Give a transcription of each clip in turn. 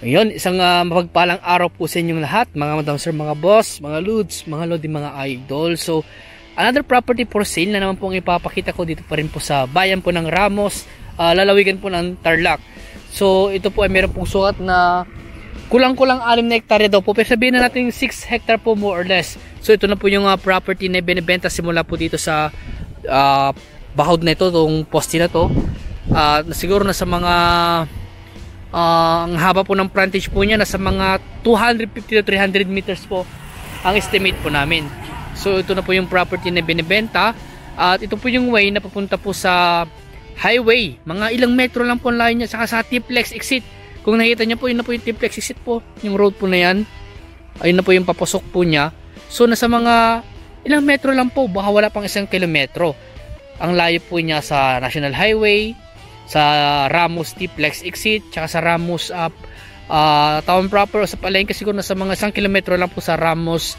Ngayon, isang mapagpalang araw po sa inyong lahat, mga madam sir, mga boss, mga lods, mga lodi, mga idol. So, another property for sale na naman po ang ipapakita ko dito pa rin po sa bayan po ng Ramos, lalawigan po ng Tarlac. So, ito po ay meron pong sukat na kulang-kulang 6 na hektarya daw po. Pero sabihin na natin 6 hectare po more or less. So, ito na po yung property na binibenta simula po dito sa bahod na ito, itong poste na to. Siguro na sa mga ang haba po ng frontage po niya nasa mga 250 to 300 meters po ang estimate po namin. So ito na po yung property na binibenta at ito po yung way na papunta po sa highway. Mga ilang metro lang po ang layo niya, saka sa T-Plex exit. Kung nakita niyo po, yun na po yung T-Plex exit po, yung road po na yan. Ayun na po yung papasok po niya. So nasa mga ilang metro lang po, baka wala pang 1 kilometro ang layo po niya sa National Highway, sa Ramos T-Plex exit, tsaka sa Ramos town proper, o sa Palengke siguro nasa mga 1 kilometro lang po sa Ramos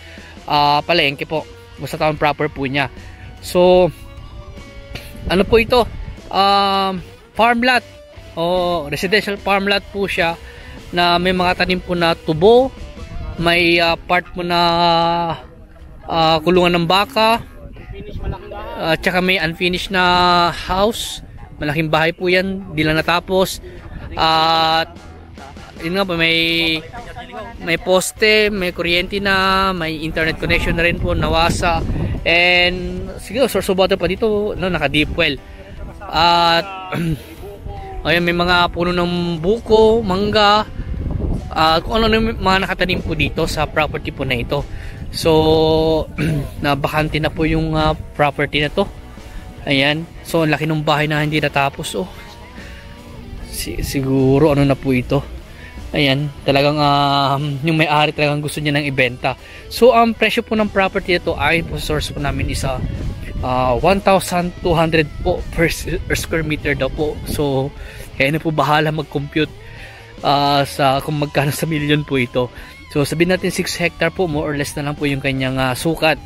Palengke po, o sa town proper po niya. So ano po ito, farm lot o residential farm lot po siya na may mga tanim po na tubo, may part po na kulungan ng baka, tsaka may unfinished na house. Malaking bahay po yan, di lang natapos. At yun nga po, may poste, may kuryente na, may internet connection na rin po, nawasa. And siguro source of water pa dito, no, naka deep well. At ayun, may mga puno ng buko, mangga, kung ano mga nakatanim po dito sa property po na ito. So nabakante na po yung property na to. Ayan, so ang laki ng bahay na hindi natapos. Oh, siguro ano na po ito. Ayan, talagang yung may-ari talagang gusto niya nang ibenta. So ang presyo po ng property ito ay po source po namin isa 1,200 po per square meter daw po. So kaya na po bahala mag-compute sa kung magkano sa million po ito. So sabihin natin 6 hectare po, more or less na lang po yung kanyang sukat.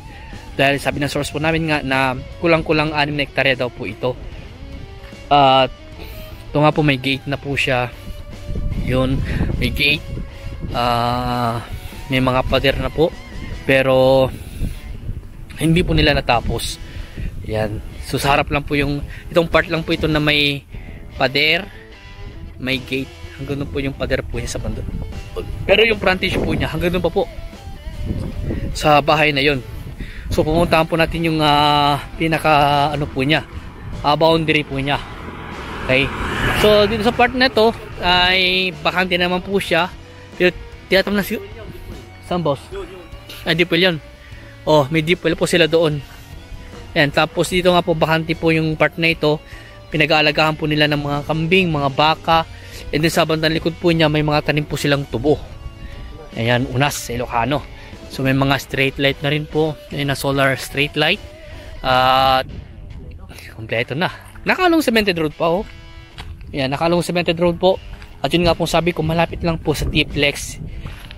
Dahil sabi ng source po namin nga na kulang-kulang 6 na hektarya daw po ito. Ito nga po, may gate na po siya. Yun, may gate. May mga pader na po. Pero hindi po nila natapos. Yan. So sa harap lang po yung, itong part lang po ito na may pader, may gate. Hanggang doon po yung pader po niya sa bando. Pero yung frontage po niya, hanggang doon pa po sa bahay na yun. So pumuntahan po natin yung pinaka ano po niya, boundary po niya. Okay. So dito sa part na to ay bakante naman po siya. Pero tiyatam na si saan boss? Deep well yun. Oh, may deep well po sila doon. Yan, tapos dito nga po bakante po yung part na ito. Pinag-aalagaan po nila ng mga kambing, mga baka. And then sa bandang likod po niya may mga tanim po silang tubo. Ayan, unas, Ilocano. So may mga street light na rin po. Ayun na, solar street light. At kompleto na. Nakalong cemented road pa oh. Ayan, nakalong cemented road po. At yun nga po sabi ko, malapit lang po sa T-Plex,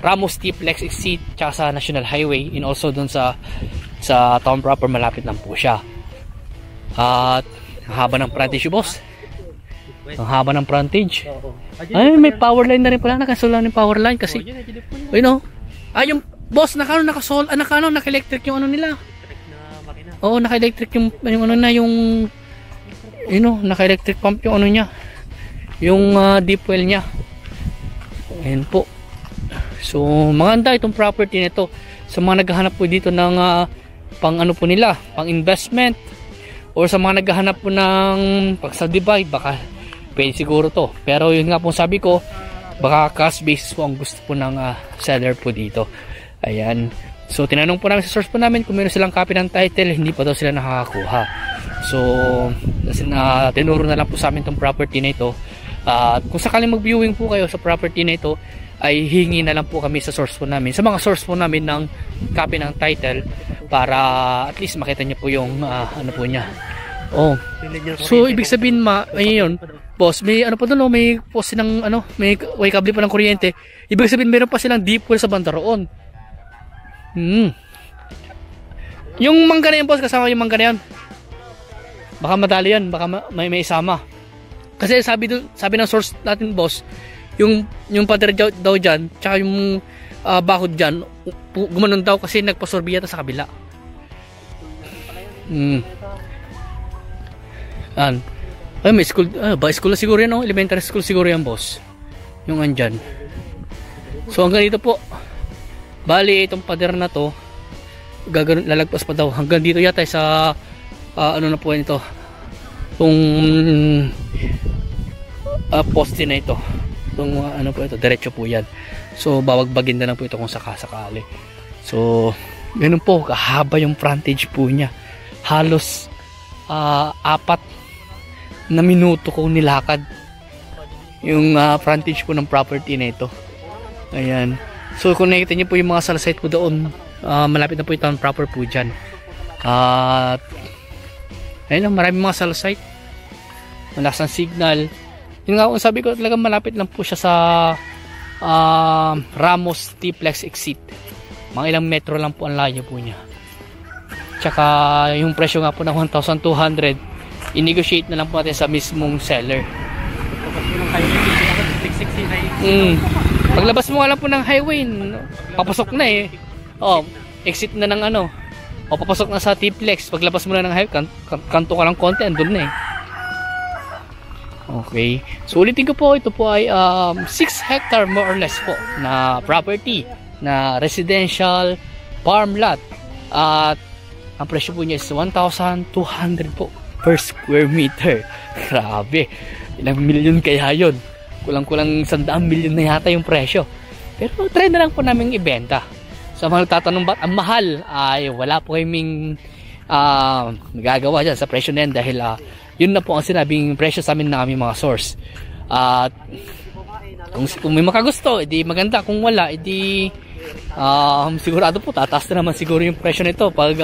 Ramos T-Plex exit, tsaka sa National Highway. And also dun sa town proper, malapit lang po siya. At ang haba ng frontage boss. Ang haba ng frontage. Ay, may power line na rin pala. Nakasolan yung power line kasi you know, yung boss, naka-electric yung ano nila. Oo, naka-electric yung ano na, yung you know, naka-electric pump yung ano niya. Yung deep well niya. Ayan po. So, maganda itong property nito. Sa mga naghahanap po dito ng pang ano po nila, pang investment, or sa mga naghahanap po ng pag-subdivide, baka pwede siguro to. Pero yun nga po sabi ko, baka cash basis po ang gusto po ng seller po dito. Ayan. So tinanong po namin sa source po namin kung meron silang copy ng title, hindi pa daw sila nakakakuha. So tinuro na lang po sa amin itong property na ito. Kung sakaling mag-viewing po kayo sa property na ito, ay hingi na lang po kami sa source po namin, sa mga source po namin ng copy ng title para at least makita niyo po yung ano po niya. Oh. So ibig sabihin ayun, boss, may ano pa doon, may poste ng ano, may kable pa ng kuryente. Ibig sabihin meron pa silang deep well sa banda roon. Yung mangga na yan boss, kasama yung mangga na yan. Baka madali yan, baka may isama. Kasi sabi ng source natin boss, yung pader daw dyan, tsaka yung bakod dyan, gumanon daw kasi nagpasorbi yata sa kabila. Ay, may school, ba school na siguro yan, no? Elementary school siguro yan, boss. Yung andyan. So hanggang dito po. Bali, itong pader na to, lalagpas pa daw. Hanggang dito yata sa, ano na po yan ito. Itong poste na ito. Itong ano po ito, diretso po yan. So bawagbagin na lang po ito kung sakasakali. So, ganun po, kahaba yung frontage po niya. Halos 4 na minuto kong nilakad yung frontage po ng property na ito. Ayan. So kung nakikita niyo po yung mga cell site po doon, malapit na po yung town proper po dyan. Ayun lang, maraming mga cell site, malakas ang signal. Yun nga, sabi ko talaga malapit lang po siya sa Ramos T-Plex exit. Mga ilang metro lang po ang layo po niya. Tsaka yung presyo nga po na 1,200, i-negotiate na lang po natin sa mismong seller. Paglabas mo nga lang po ng highway, papasok na eh. Exit na ng ano. Papasok na sa T-Plex. Paglabas mo na ng highway, kanto ka lang konti, andun na eh. Okay. So ulitin ko po, ito po ay 6 hectare more or less po na property na residential farm lot. At ang presyo po niya is 1,200 po per square meter. Grabe, ilang milyon kaya yun? Kulang-kulang 100 milyon na yata yung presyo. Pero try na lang po namin ibenta. Sa mga nagtatanong ba't ang mahal, ay wala po kaming magagawa dyan sa presyo na yan dahil yun na po ang sinabing presyo sa amin na aming mga source. At kung may makagusto, edi maganda. Kung wala, edi sigurado po tataas na naman siguro yung presyo nito pag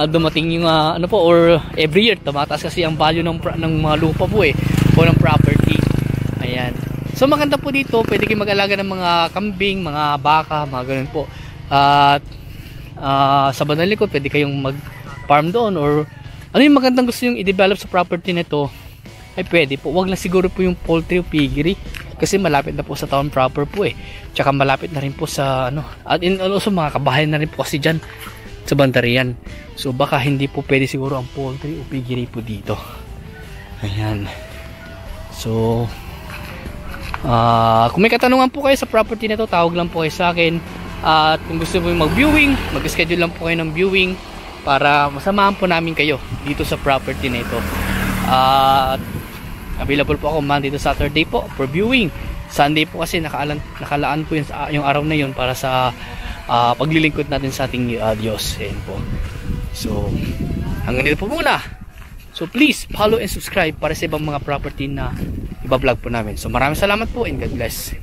dumating yung ano po, or every year tumataas kasi ang value ng mga lupa po eh, o ng property. Ayan. So maganda po dito, pwede kayong mag-alaga ng mga kambing, mga baka, mga ganun po. At sa bandang likod pwede kayong mag-farm doon, or ano yung magandang gusto yung i-develop sa property nito, ay pwede po. Wag lang siguro po yung poultry o piggery kasi malapit na po sa town proper po eh. Tsaka malapit na rin po sa ano, at also mga kabahayan na rin po kasi dyan sa Bandarian. So baka hindi po pwede siguro ang poultry o piggery po dito. Ayan. So kung may katanungan po kayo sa property na to, tawag lang po kayo sa akin. At kung gusto mo mag-viewing, mag-schedule lang po kayo ng viewing para masamahan po namin kayo dito sa property na ito. Available po ako Monday to Saturday po for viewing. Sunday po kasi nakalaan po yung araw na yun para sa paglilingkod natin sa ating Diyos. Ayan po. So hanggang dito po muna. So please follow and subscribe para sa ibang mga property na iba-vlog po namin. So maraming salamat po and God bless.